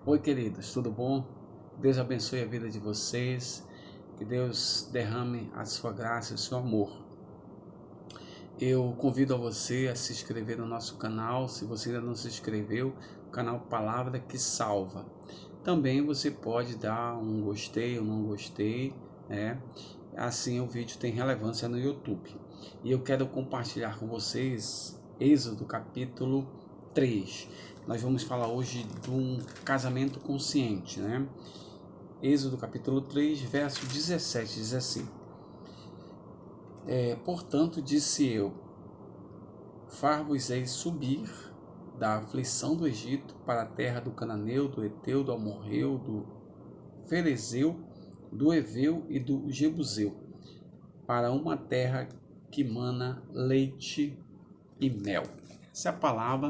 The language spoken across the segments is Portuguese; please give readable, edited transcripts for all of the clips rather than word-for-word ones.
Oi, queridos, tudo bom? Deus abençoe a vida de vocês, que Deus derrame a sua graça e o seu amor. Eu convido a você a se inscrever no nosso canal, se você ainda não se inscreveu, o canal Palavra que Salva. Também você pode dar um gostei ou não gostei, né? Assim o vídeo tem relevância no YouTube. E eu quero compartilhar com vocês Êxodo capítulo 3. Nós vamos falar hoje de um casamento consciente, né? Êxodo capítulo 3, verso 17, diz assim: Portanto, disse eu, far-vos-eis subir da aflição do Egito para a terra do Cananeu, do Eteu, do Amorreu, do Ferezeu, do Eveu e do Jebuseu, para uma terra que mana leite e mel. Essa é a palavra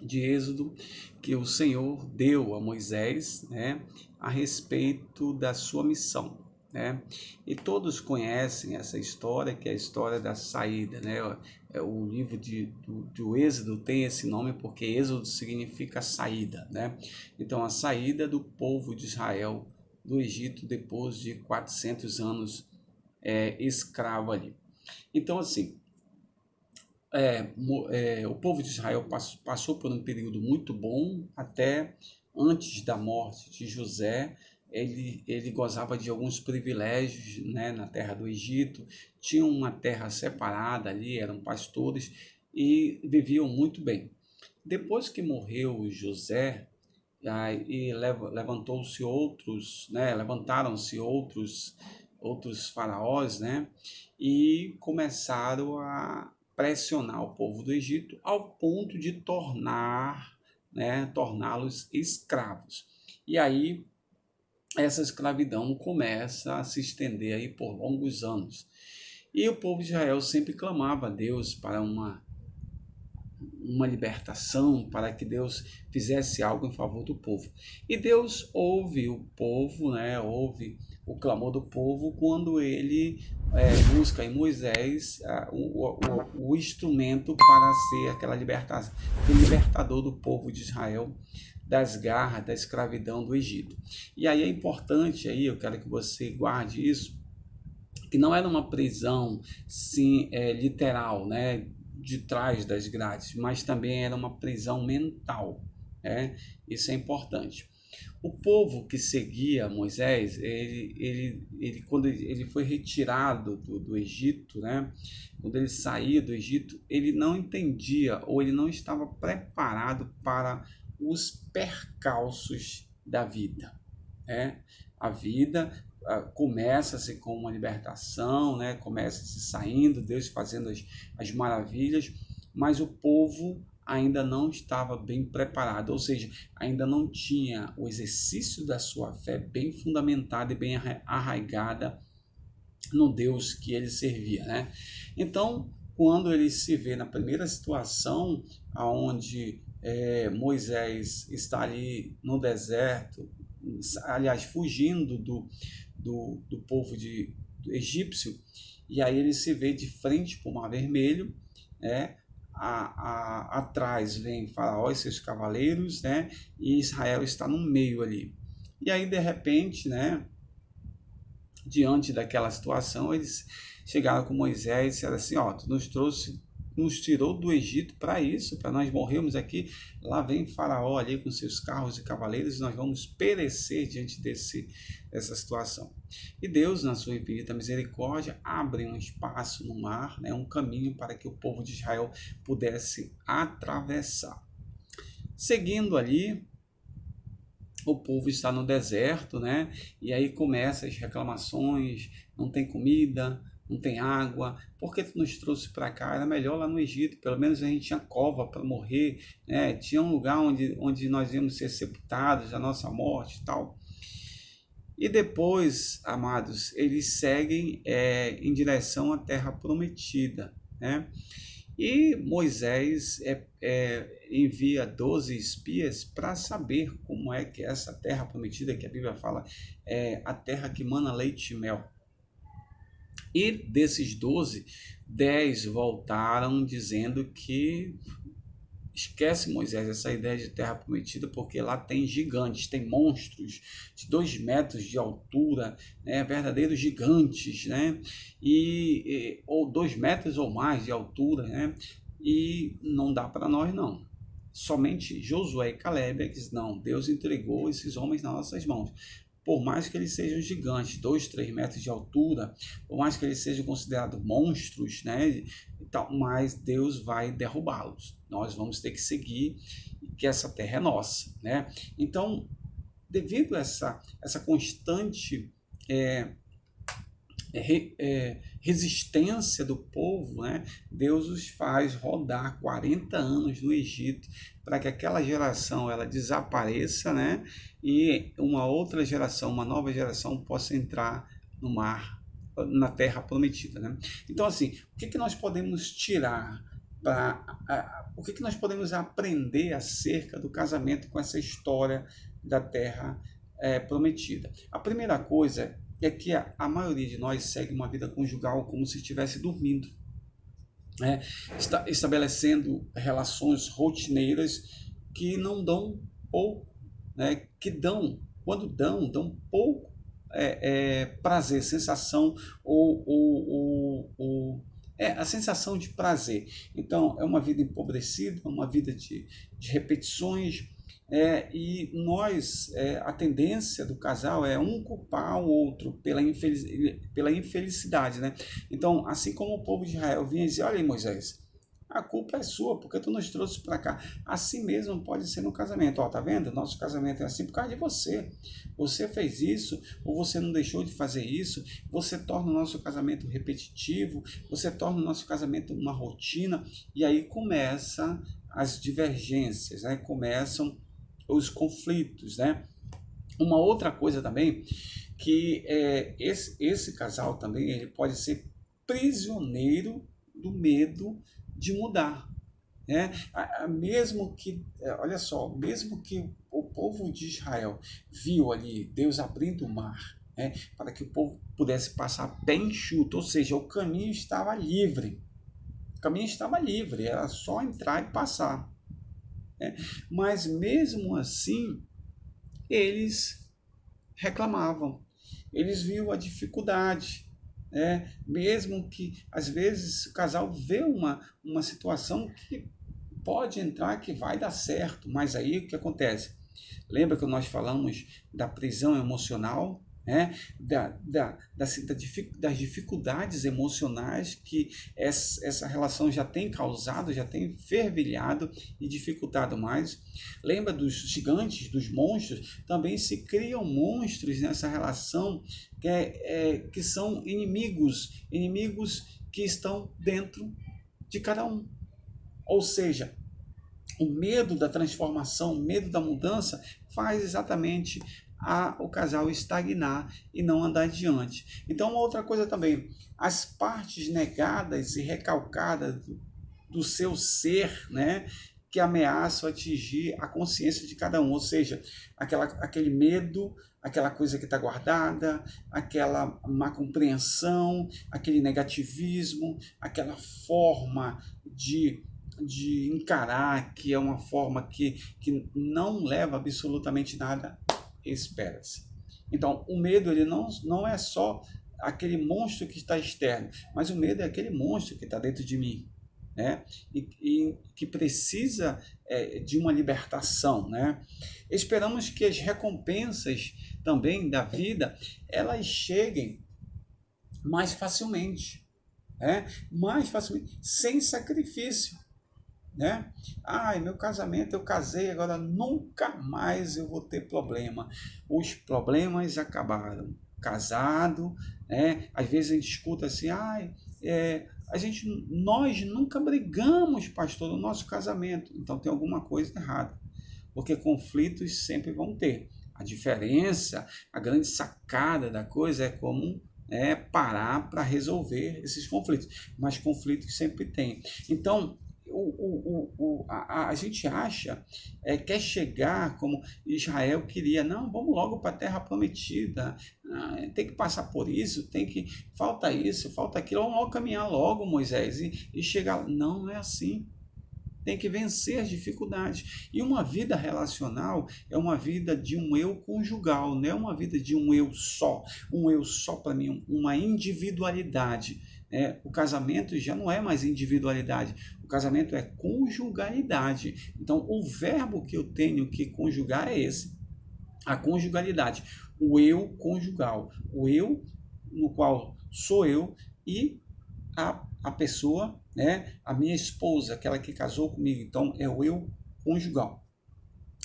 de Êxodo que o Senhor deu a Moisés, né, a respeito da sua missão, né? E todos conhecem essa história, que é a história da saída, né? O livro do Êxodo tem esse nome porque Êxodo significa saída, né? Então, a saída do povo de Israel do Egito depois de 400 anos escravo ali. Então, assim, o povo de Israel passou por um período muito bom até antes da morte de José. Ele gozava de alguns privilégios, né, na terra do Egito, tinha uma terra separada ali, eram pastores e viviam muito bem. Depois que morreu José, aí levantou-se outros, né, levantaram-se outros faraós, né, e começaram a pressionar o povo do Egito ao ponto de torná-los escravos. E aí essa escravidão começa a se estender aí por longos anos. E o povo de Israel sempre clamava a Deus para uma libertação, para que Deus fizesse algo em favor do povo. E Deus ouve o povo, né? Ouve o clamor do povo quando ele busca em Moisés o instrumento para ser aquela libertação, o libertador do povo de Israel das garras da escravidão do Egito. E aí é importante, aí eu quero que você guarde isso, que não era uma prisão sim, literal, né, de trás das grades, mas também era uma prisão mental. Né? Isso é importante. O povo que seguia Moisés, quando ele foi retirado do Egito, né? Quando ele saía do Egito, ele não entendia ou ele não estava preparado para os percalços da vida. Né? A vida começa-se com uma libertação, né? Começa-se saindo, Deus fazendo as maravilhas, mas o povo ainda não estava bem preparado, ou seja, ainda não tinha o exercício da sua fé bem fundamentada e bem arraigada no Deus que ele servia, né? Então, quando ele se vê na primeira situação, aonde Moisés está ali no deserto, aliás, fugindo do povo do egípcio, e aí ele se vê de frente para o Mar Vermelho, né? Atrás vem Faraó e seus cavaleiros, né? E Israel está no meio ali. E aí, de repente, né? Diante daquela situação, eles chegaram com Moisés e disseram assim: ó, tu nos tirou do Egito para isso, para nós morrermos aqui. Lá vem Faraó ali com seus carros e cavaleiros e nós vamos perecer diante dessa situação. E Deus, na sua infinita misericórdia, abre um espaço no mar, né, um caminho para que o povo de Israel pudesse atravessar. Seguindo ali, o povo está no deserto, né? E aí começam as reclamações, não tem comida, não tem água, por que tu nos trouxe para cá? Era melhor lá no Egito, pelo menos a gente tinha cova para morrer, né? Tinha um lugar onde nós íamos ser sepultados, a nossa morte e tal. E depois, amados, eles seguem em direção à terra prometida, né? E Moisés envia 12 espias para saber como é que é essa terra prometida, que a Bíblia fala, é a terra que mana leite e mel. E desses 12, 10 voltaram dizendo que esquece, Moisés, essa ideia de terra prometida, porque lá tem gigantes, tem monstros de 2 metros de altura, né, verdadeiros gigantes, né, ou 2 metros ou mais de altura, né, e não dá para nós não. Somente Josué e Caleb dizem, não, Deus entregou esses homens nas nossas mãos. Por mais que eles sejam gigantes, 2, 3 metros de altura, por mais que eles sejam considerados monstros, né, e tal, mas Deus vai derrubá-los. Nós vamos ter que seguir, que essa terra é nossa, né? Então, devido a essa constante resistência do povo, né? Deus os faz rodar 40 anos no Egito para que aquela geração ela desapareça, né? E uma outra geração, uma nova geração possa entrar no mar, na terra prometida, né? Então, assim, o que nós podemos tirar o que nós podemos aprender acerca do casamento com essa história da terra prometida? A primeira coisa é que a maioria de nós segue uma vida conjugal como se estivesse dormindo, né? Estabelecendo relações rotineiras que não dão pouco, né? Que quando dão pouco prazer, sensação a sensação de prazer. Então, é uma vida empobrecida, uma vida de repetições, e a tendência do casal é um culpar o outro pela infelicidade, né? Então, assim como o povo de Israel vinha dizer, olha aí, Moisés, a culpa é sua, porque tu nos trouxe para cá. Assim mesmo pode ser no casamento. Ó, tá vendo? Nosso casamento é assim por causa de você. Você fez isso, ou você não deixou de fazer isso. Você torna o nosso casamento repetitivo, você torna o nosso casamento uma rotina, e aí começam as divergências, né? Começam os conflitos, né? Uma outra coisa também, que esse casal também ele pode ser prisioneiro do medo de mudar, né? Mesmo que, olha só, mesmo que o povo de Israel viu ali Deus abrindo o mar, né, para que o povo pudesse passar pé enxuto, ou seja, o caminho estava livre. O caminho estava livre, era só entrar e passar, né? Mas mesmo assim, eles reclamavam, eles viam a dificuldade, né? Mesmo que às vezes o casal vê uma situação que pode entrar, que vai dar certo, mas aí o que acontece? Lembra que nós falamos da prisão emocional, né? Das dificuldades emocionais que essa relação já tem causado, já tem fervilhado e dificultado mais. Lembra dos gigantes, dos monstros? Também se criam monstros nessa relação que são inimigos que estão dentro de cada um. Ou seja, o medo da transformação, o medo da mudança faz exatamente o casal estagnar e não andar adiante. Então, uma outra coisa também, as partes negadas e recalcadas do seu ser, né, que ameaçam atingir a consciência de cada um, ou seja, aquele medo, aquela coisa que está guardada, aquela má compreensão, aquele negativismo, aquela forma de encarar que é uma forma que não leva absolutamente nada, espera-se. Então, o medo ele não é só aquele monstro que está externo, mas o medo é aquele monstro que está dentro de mim, né? E que precisa de uma libertação, né? Esperamos que as recompensas também da vida elas cheguem mais facilmente, né? Mais facilmente, sem sacrifício, né? Ai, meu casamento, eu casei, agora nunca mais eu vou ter problema. Os problemas acabaram. Casado, né? Às vezes a gente escuta assim, ai, nós nunca brigamos, pastor, no nosso casamento. Então tem alguma coisa errada, porque conflitos sempre vão ter. A diferença, a grande sacada da coisa é como parar para resolver esses conflitos. Mas conflitos sempre tem. Então, a gente acha, quer chegar como Israel queria, não, vamos logo para a terra prometida, tem que passar por isso, falta isso, falta aquilo, vamos logo caminhar logo, Moisés, e chegar. Não é assim. tem que vencer as dificuldades. E uma vida relacional é uma vida de um eu conjugal, não é uma vida de um eu só para mim, uma individualidade. O casamento já não é mais individualidade, o casamento é conjugalidade. Então, o verbo que eu tenho que conjugar é esse, a conjugalidade, o eu conjugal, o eu no qual sou eu e a pessoa, a minha esposa, aquela que casou comigo, então é o eu conjugal.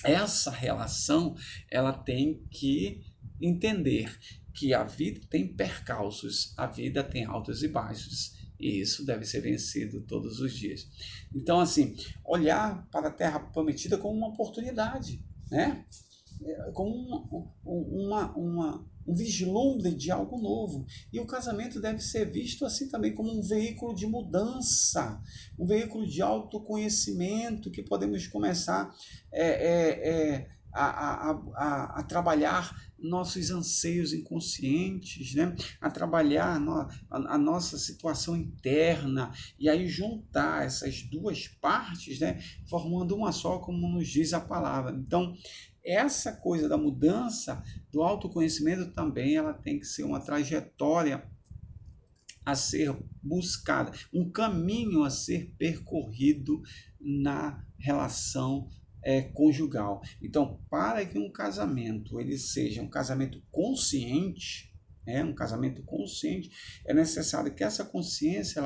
Essa relação, ela tem que entender que a vida tem percalços, a vida tem altos e baixos, e isso deve ser vencido todos os dias. Então, assim, olhar para a Terra Prometida como uma oportunidade, como um vislumbre de algo novo. E o casamento deve ser visto assim também como um veículo de mudança, um veículo de autoconhecimento que podemos começar a trabalhar nossos anseios inconscientes, a trabalhar a nossa situação interna, e aí juntar essas duas partes, formando uma só, como nos diz a palavra. Então, essa coisa da mudança, do autoconhecimento também, ela tem que ser uma trajetória a ser buscada, um caminho a ser percorrido na relação conjugal. Então, para que um casamento ele seja um casamento consciente, é necessário que essa consciência,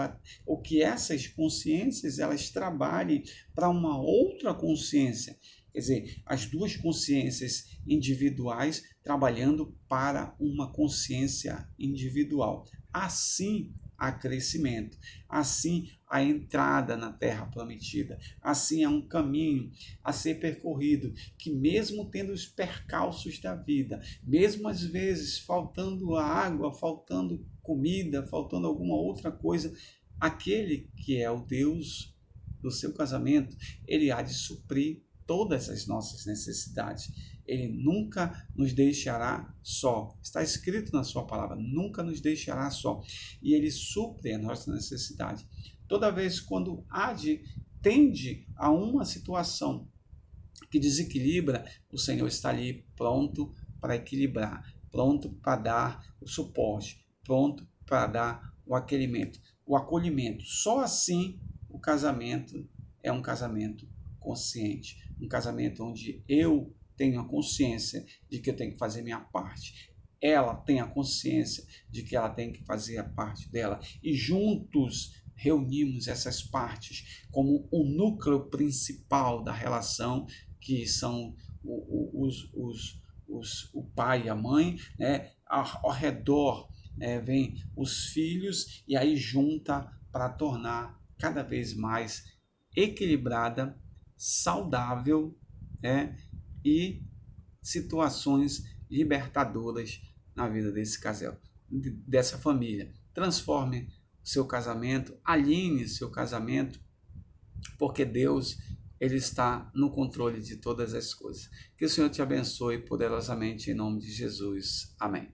ou que essas consciências, elas trabalhem para uma outra consciência. Quer dizer, as duas consciências individuais trabalhando para uma consciência individual. Assim há crescimento, assim a entrada na Terra Prometida, assim é um caminho a ser percorrido, que mesmo tendo os percalços da vida, mesmo às vezes faltando água, faltando comida, faltando alguma outra coisa, aquele que é o Deus do seu casamento, ele há de suprir todas as nossas necessidades. Ele nunca nos deixará só. Está escrito na sua palavra, nunca nos deixará só. E ele supre a nossa necessidade. Toda vez quando tende a uma situação que desequilibra, o Senhor está ali pronto para equilibrar, pronto para dar o suporte, pronto para dar o acolhimento. Só assim o casamento é um casamento consciente, um casamento onde eu tenho a consciência de que eu tenho que fazer minha parte, ela tem a consciência de que ela tem que fazer a parte dela, e juntos reunimos essas partes como o núcleo principal da relação, que são o pai e a mãe, ao redor vem os filhos, e aí junta para tornar cada vez mais equilibrada, saudável, e situações libertadoras na vida desse casal, dessa família. Transforme o seu casamento, alinhe seu casamento, porque Deus, ele está no controle de todas as coisas. Que o Senhor te abençoe poderosamente em nome de Jesus. Amém.